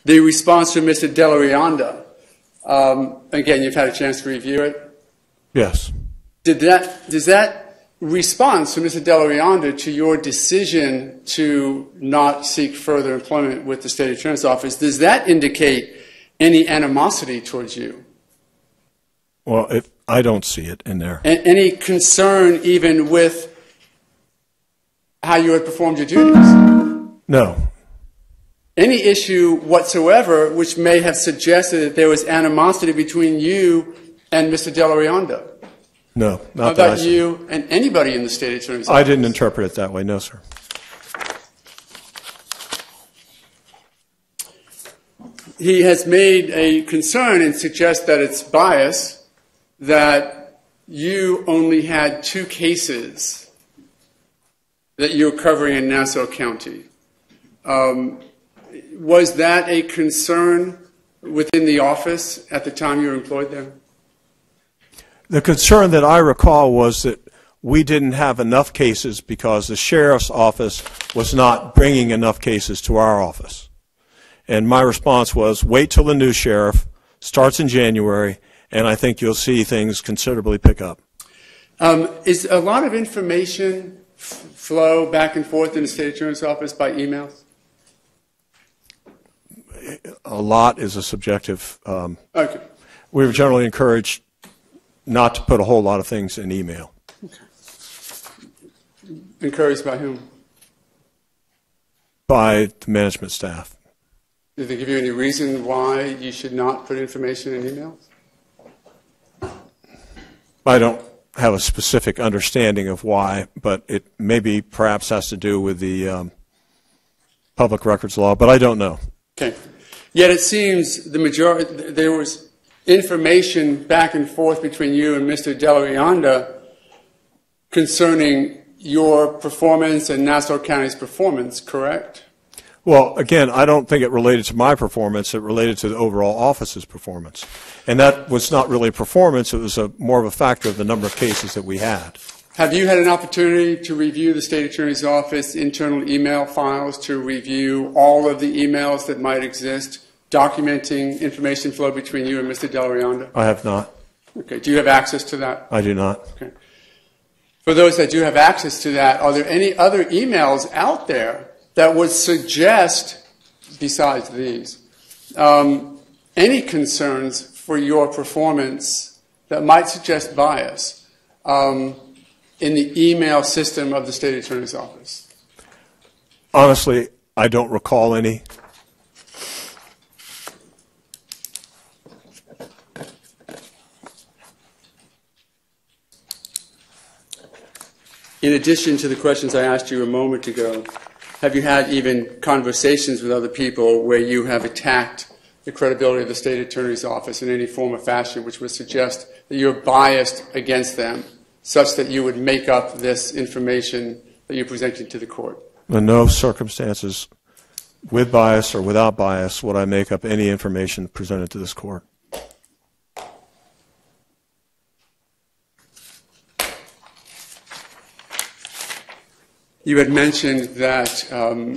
The response from Mr. Delarianda, again, you've had a chance to review it. Yes. Does that response from Mr. Delarianda to your decision to not seek further employment with the State Attorney's Office, does that indicate any animosity towards you? Well, I don't see it in there. Any concern even with how you had performed your duties? No. Any issue whatsoever which may have suggested that there was animosity between you and Mr. Delarianda? No, not How that I about see. you and anybody in the State Attorney's Office? I didn't interpret it that way, no, sir. He has made a concern and suggests that it's bias that you only had 2 cases that you're covering in Nassau County. Was that a concern within the office at the time you were employed there? The concern that I recall was that we didn't have enough cases because the sheriff's office was not bringing enough cases to our office. And my response was, wait till the new sheriff starts in January, and I think you'll see things considerably pick up. Is a lot of information flow back and forth in the State Attorney's Office by emails? A lot is a subjective. Okay. We were generally encouraged not to put a whole lot of things in email. Okay. Encouraged by whom? By the management staff. Did they give you any reason why you should not put information in emails? I don't have a specific understanding of why, but it maybe perhaps has to do with the public records law, but I don't know. Okay. Yet it seems the majority, there was information back and forth between you and Mr. Delarianda concerning your performance and Nassau County's performance, correct? Well, again, I don't think it related to my performance. It related to the overall office's performance. And that was not really performance. It was more of a factor of the number of cases that we had. Have you had an opportunity to review the State Attorney's Office internal email files, to review all of the emails that might exist, documenting information flow between you and Mr. Delarianda? I have not. Okay. Do you have access to that? I do not. Okay. For those that do have access to that, are there any other emails out there that would suggest, besides these, any concerns for your performance that might suggest bias in the email system of the State Attorney's Office? Honestly, I don't recall any. In addition to the questions I asked you a moment ago, have you had even conversations with other people where you have attacked the credibility of the State Attorney's Office in any form or fashion which would suggest that you're biased against them, such that you would make up this information that you're presenting to the court? In no circumstances, with bias or without bias, would I make up any information presented to this court. You had mentioned that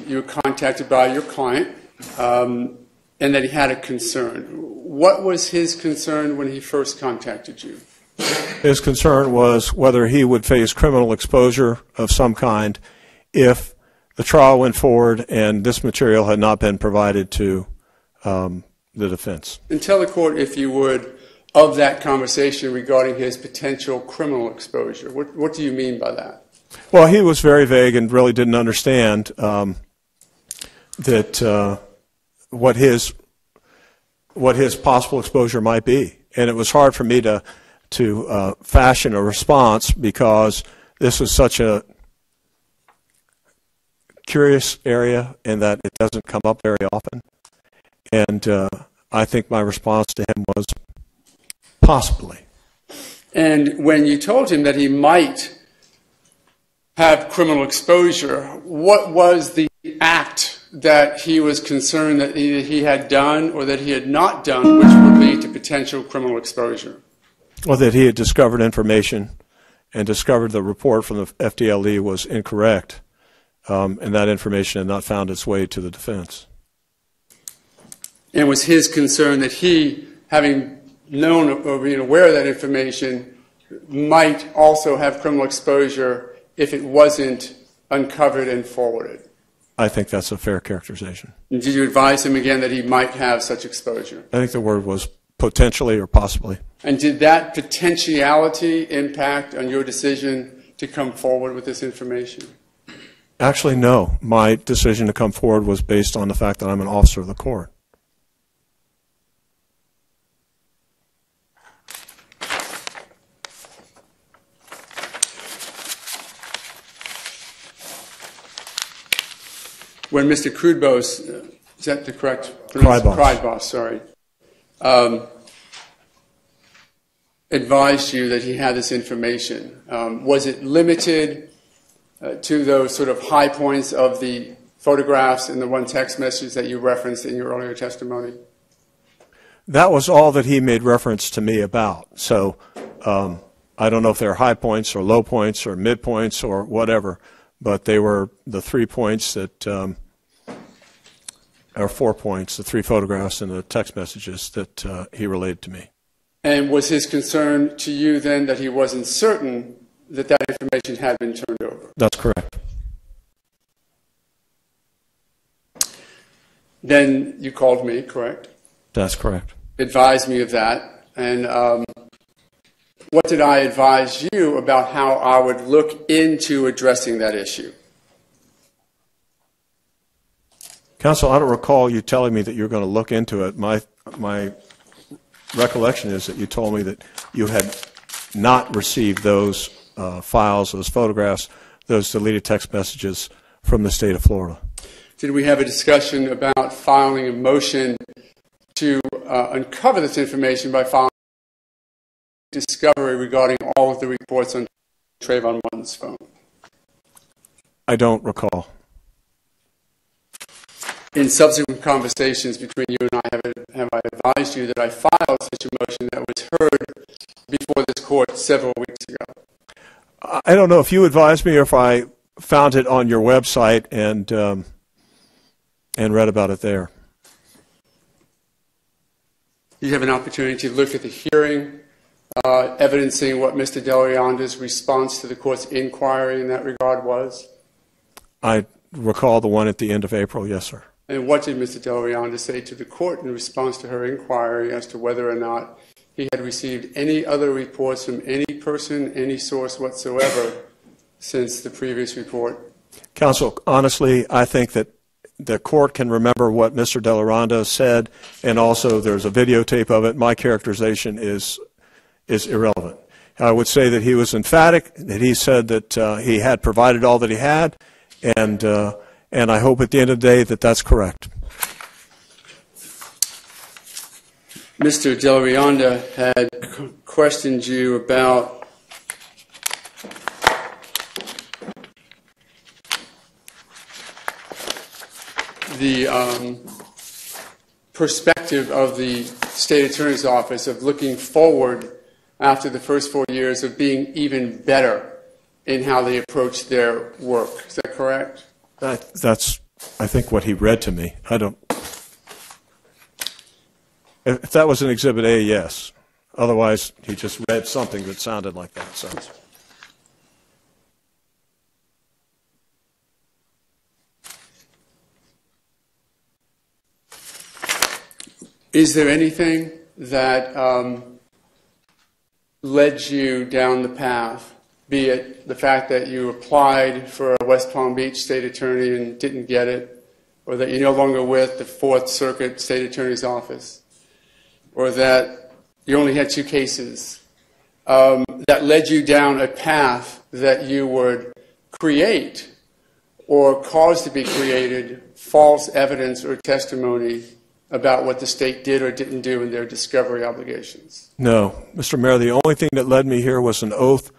you were contacted by your client and that he had a concern. What was his concern when he first contacted you? His concern was whether he would face criminal exposure of some kind if the trial went forward and this material had not been provided to the defense. And tell the court, if you would, of that conversation regarding his potential criminal exposure. What do you mean by that? Well, he was very vague and really didn't understand that what his possible exposure might be, and it was hard for me to fashion a response because this was such a curious area and that it doesn't come up very often. And I think my response to him was possibly. And when you told him that he might have criminal exposure, what was the act that he was concerned that either he had done or that he had not done which would lead to potential criminal exposure? Well, that he had discovered information and discovered the report from the FDLE was incorrect, and that information had not found its way to the defense. And was his concern that he, having known or being aware of that information, might also have criminal exposure if it wasn't uncovered and forwarded? I think that's a fair characterization. And did you advise him again that he might have such exposure? I think the word was potentially or possibly. And did that potentiality impact on your decision to come forward with this information? Actually, no. My decision to come forward was based on the fact that I'm an officer of the court. When Mr. Krudbos, is that the correct pronunciation? Krudbos, sorry, advised you that he had this information, was it limited to those sort of high points of the photographs and the one text message that you referenced in your earlier testimony? That was all that he made reference to me about. So I don't know if they're high points or low points or mid points or whatever, but they were the 3 points that, or 4 points, the 3 photographs and the text messages that he relayed to me. And was his concern to you then that he wasn't certain that that information had been turned over? That's correct. Then you called me, correct? That's correct. Advised me of that. And what did I advise you about how I would look into addressing that issue? Counsel, I don't recall you telling me that you're going to look into it. My recollection is that you told me that you had not received those files, those photographs, those deleted text messages from the state of Florida. Did we have a discussion about filing a motion to uncover this information by filing discovery regarding all of the reports on Trayvon Martin's phone? I don't recall. In subsequent conversations between you and I, have I advised you that I filed such a motion that was heard before this court several weeks ago? I don't know if you advised me or if I found it on your website and read about it there. You have an opportunity to look at the hearing, evidencing what Mr. Delrianda's response to the court's inquiry in that regard was? I recall the one at the end of April, yes, sir. And what did Mr. Delrianda say to the court in response to her inquiry as to whether or not he had received any other reports from any person, any source whatsoever since the previous report? Counsel, honestly, I think that the court can remember what Mr. Delrianda said, and also there's a videotape of it. My characterization is irrelevant. I would say that he was emphatic, that he said that he had provided all that he had, and I hope at the end of the day that that's correct. Mr. Delrianda had questioned you about the perspective of the State Attorney's Office of looking forward after the first 4 years of being even better in how they approach their work. Is that correct? That's, I think, what he read to me. I don't. If that was an Exhibit A, yes. Otherwise, he just read something that sounded like that. So. Is there anything that led you down the path, be it the fact that you applied for a West Palm Beach state attorney and didn't get it, or that you're no longer with the Fourth Circuit State Attorney's Office, or that you only had 2 cases, that led you down a path that you would create or cause to be created false evidence or testimony about what the state did or didn't do in their discovery obligations? No. Mr. Mayor, the only thing that led me here was an oath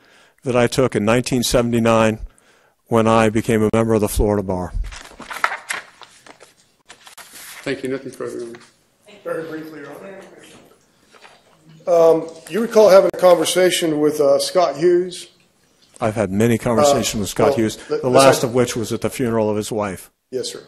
that I took in 1979 when I became a member of the Florida Bar. Thank you. Nothing further. Very briefly, Your Honor. You recall having a conversation with Scott Hughes? I've had many conversations with Scott Hughes, the last of which was at the funeral of his wife. Yes, sir.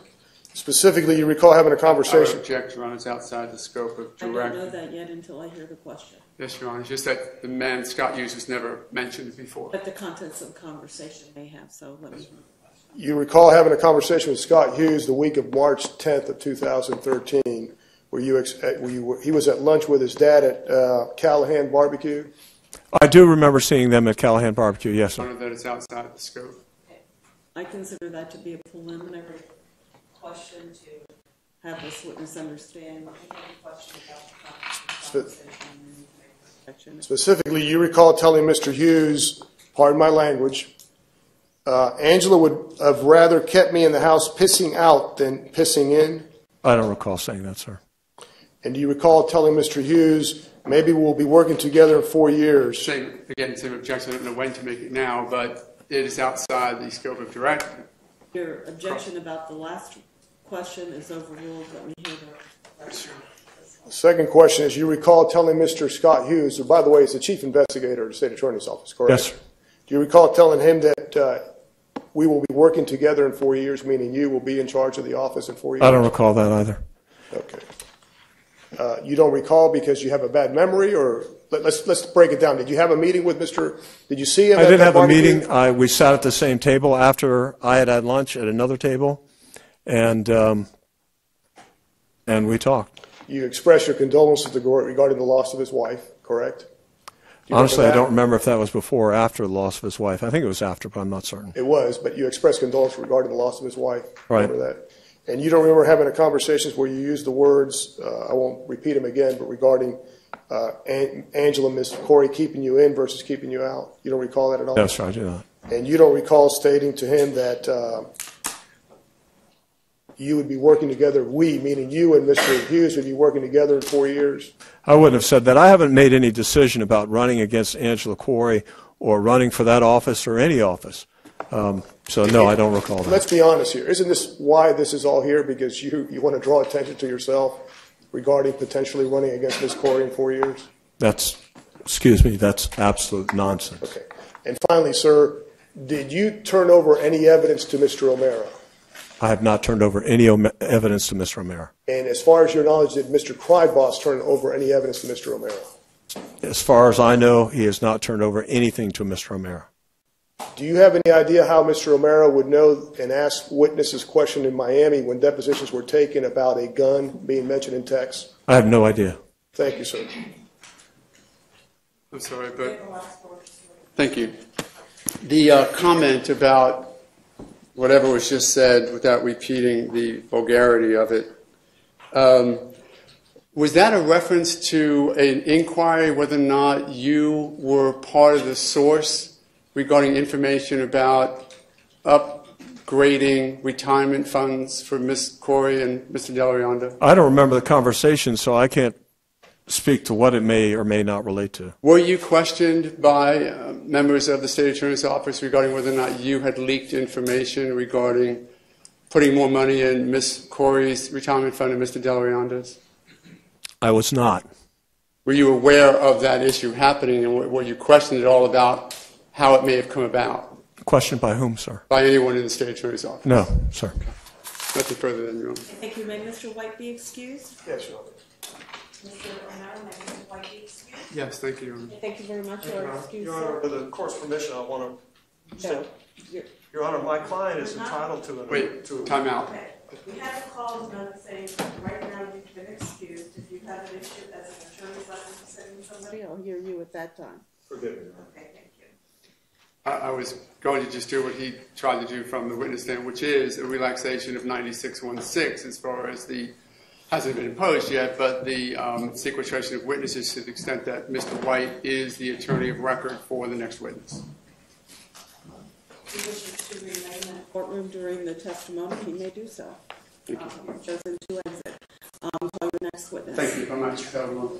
Specifically, you recall having a I conversation. object, Your Honor, it's outside the scope of I direct. don't know that yet until I hear the question. Yes, Your Honor, it's just that the man, Scott Hughes, was never mentioned before. But the contents of the conversation may have, so let me. You recall having a conversation with Scott Hughes the week of March 10th of 2013, where he was at lunch with his dad at Callahan Barbecue. I do remember seeing them at Callahan Barbecue, yes, Your sir. Honor, that it's outside the scope. I consider that to be a preliminary question to have this witness understand any question about the conversation. Specifically, you recall telling Mr. Hughes, pardon my language, Angela would have rather kept me in the house pissing out than pissing in. I don't recall saying that, sir. And do you recall telling Mr. Hughes, maybe we'll be working together in 4 years? Same objection. I don't know when to make it now, but it is outside the scope of direct. Your objection about the last question is overruled. Let me hear the question. The second question is, you recall telling Mr. Scott Hughes, who, by the way, is the chief investigator of the state attorney's office, correct? Yes, sir. Do you recall telling him that we will be working together in 4 years, meaning you will be in charge of the office in 4 years? I don't recall that either. Okay. You don't recall because you have a bad memory, or let's break it down. Did you have a meeting with Mr. Did you see him? I did have a barbecue? meeting. We sat at the same table after I had had lunch at another table, and we talked. You expressed your condolences regarding the loss of his wife, correct? Honestly, I don't remember if that was before or after the loss of his wife. I think it was after, but I'm not certain. It was, but you expressed condolences regarding the loss of his wife. Right. Remember that? And you don't remember having a conversation where you used the words, I won't repeat them again, but regarding Angela, Miss Corey keeping you in versus keeping you out? You don't recall that at all? Yes, sir, I do not. And you don't recall stating to him that you would be working together, we, meaning you and Mr. Hughes, would be working together in 4 years? I wouldn't have said that. I haven't made any decision about running against Angela Corey or running for that office or any office. So, no, I don't recall that. Let's be honest here. Isn't this why this is all here? Because you want to draw attention to yourself regarding potentially running against Ms. Corey in 4 years? That's absolute nonsense. Okay. And finally, sir, did you turn over any evidence to Mr. O'Mara? I have not turned over any evidence to Mr. O'Mara. And as far as your knowledge, did Mr. Krybos turn over any evidence to Mr. O'Mara? As far as I know, he has not turned over anything to Mr. O'Mara. Do you have any idea how Mr. O'Mara would know and ask witnesses questioned in Miami when depositions were taken about a gun being mentioned in text? I have no idea. Thank you, sir. I'm sorry, but thank you. The comment about whatever was just said, without repeating the vulgarity of it, was that a reference to an inquiry whether or not you were part of the source regarding information about upgrading retirement funds for Ms. Corey and Mr. Del Riondo? I don't remember the conversation, so I can't speak to what it may or may not relate to. Were you questioned by members of the State Attorney's Office regarding whether or not you had leaked information regarding putting more money in Ms. Corey's retirement fund and Mr. Del Riondo's? I was not. Were you aware of that issue happening, and were you questioned at all about how it may have come about? Questioned by whom, sir? By anyone in the State Attorney's Office? No, sir. Okay. Nothing further than your own. Thank you. May Mr. White be excused? Yes, Your Honor. Mr. O'Mara, may Mr. White be excused? Yes, thank you, Your Honor. Thank you very much. You are excused, Your Honor, sir. with the court's permission, I want to No, Your Honor, my client is entitled to Wait, time out. Okay. We had a call note saying right now you've been excused. If you have an issue as an attorney's office sending somebody, I'll hear you at that time. Forgive me. Okay, thank you. I was going to just do what he tried to do from the witness stand, which is a relaxation of 9616 as far as the, hasn't been imposed yet, but the sequestration of witnesses to the extent that Mr. White is the attorney of record for the next witness. If he wishes to remain in the courtroom during the testimony, he may do so. Thank you. You've chosen to exit. Call your next witness. Thank you very much, everyone.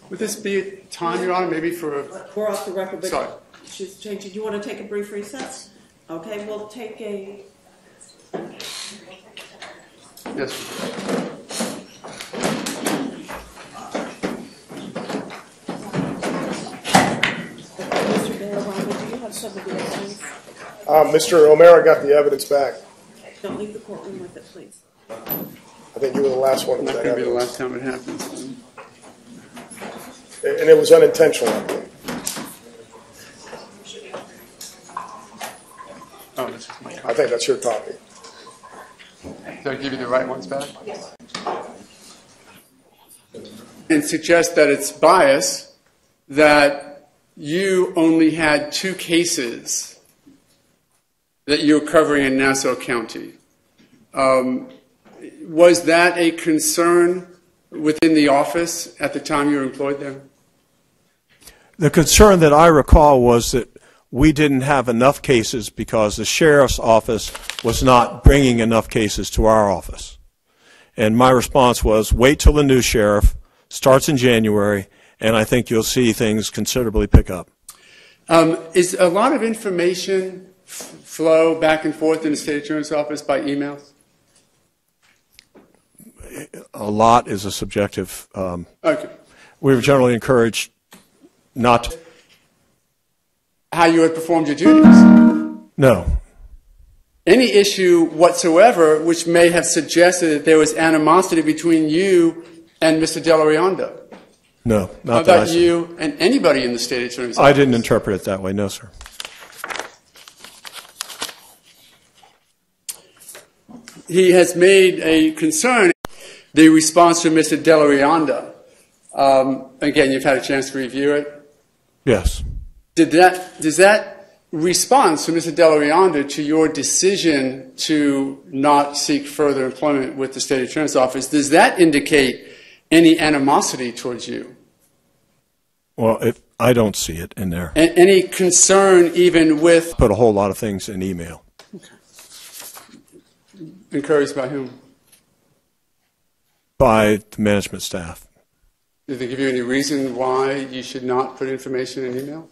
Would this be a time, Your Honor, maybe for a... We're off the record, but Sorry. she's changing. Do you want to take a brief recess? Okay, we'll take a... Yes. some of the evidence? Mr. O'Mara got the evidence back. Don't leave the courtroom with it, please. I think you were the last one with Not that going to be the evidence. last time it happens. And it was unintentional, I think. Oh, this is my I copy. think that's your copy. Did I give you the right ones back? And suggest that it's bias, that you only had 2 cases that you were covering in Nassau County. Was that a concern within the office at the time you were employed there? The concern that I recall was that we didn't have enough cases because the sheriff's office was not bringing enough cases to our office. And my response was, wait till the new sheriff starts in January, and I think you'll see things considerably pick up. Is a lot of information flow back and forth in the state attorney's office by emails? A lot is a subjective. Okay. We were generally encouraged not to. How you had performed your duties? No. Any issue whatsoever which may have suggested that there was animosity between you and Mr. Delarionda? No, How not that I about see. you and anybody in the state attorney's office? I didn't interpret it that way, no, sir. He has made a concern, the response to Mr. Delarionda. Again, you've had a chance to review it. Yes. Does that response to Mr. Delarionda to your decision to not seek further employment with the state attorney's office, does that indicate any animosity towards you? Well, I don't see it in there. Any concern even with... Put a whole lot of things in email. Encouraged by whom? By the management staff. Did they give you any reason why you should not put information in emails?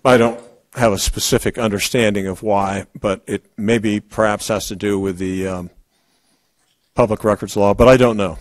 I don't have a specific understanding of why, but it maybe perhaps has to do with the public records law, but I don't know.